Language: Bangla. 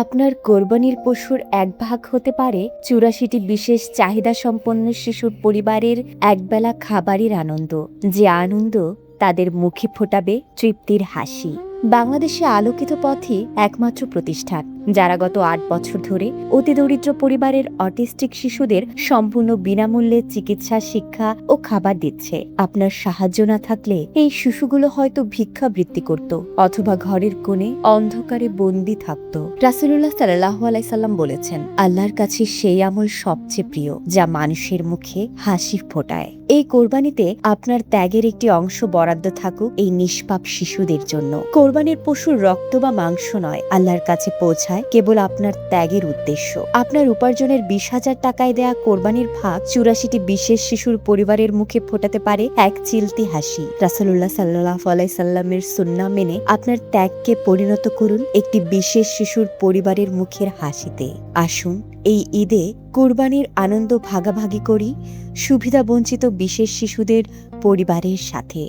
আপনার কোরবানির পশুর এক ভাগ হতে পারে ৮৪টি বিশেষ চাহিদা সম্পন্ন শিশুর পরিবারের একবেলা খাবারের আনন্দ, যে আনন্দ তাদের মুখে ফোটাবে তৃপ্তির হাসি। বাংলাদেশে আলোকিত পথই একমাত্র প্রতিষ্ঠান যারা গত ৮ বছর ধরে অতি দরিদ্র পরিবারের অটিস্টিক শিশুদের সম্পূর্ণ বিনামূল্যে চিকিৎসা, শিক্ষা ও খাবার দিচ্ছে। আপনার সাহায্য না থাকলে এই শিশুগুলো হয়তো ভিক্ষাবৃত্তি করত অথবা ঘরের কোণে অন্ধকারে বন্দী থাকত। রাসূলুল্লাহ সাল্লাল্লাহু আলাইহি সাল্লাম বলেছেন, আল্লাহর কাছে সেই আমল সবচেয়ে প্রিয় যা মানুষের মুখে হাসি ফোটায়। এই কোরবানিতে আপনার ত্যাগের একটি অংশ বরাদ্দ থাকুক এই নিষ্পাপ শিশুদের জন্য। কোরবানির পশুর রক্ত বা মাংস নয়, আল্লাহর কাছে পৌঁছায় কেবল আপনার ত্যাগের উদ্দেশ্য। আপনার উপার্জনের ২০,০০০ টাকায় দেয়া কোরবানির ভাগ ৮৪টি বিশেষ শিশুর পরিবারের মুখে ফোটাতে পারে এক চিলতি হাসি। রাসূলুল্লাহ সাল্লাল্লাহু আলাইহি সাল্লামের সুন্নাহ মেনে আপনার ত্যাগকে পরিণত করুন একটি বিশেষ শিশুর পরিবারের মুখের হাসিতে। আসুন এই ঈদে কোরবানির আনন্দ ভাগাভাগি করি সুবিধাবঞ্চিত বিশেষ শিশুদের পরিবারের সাথে।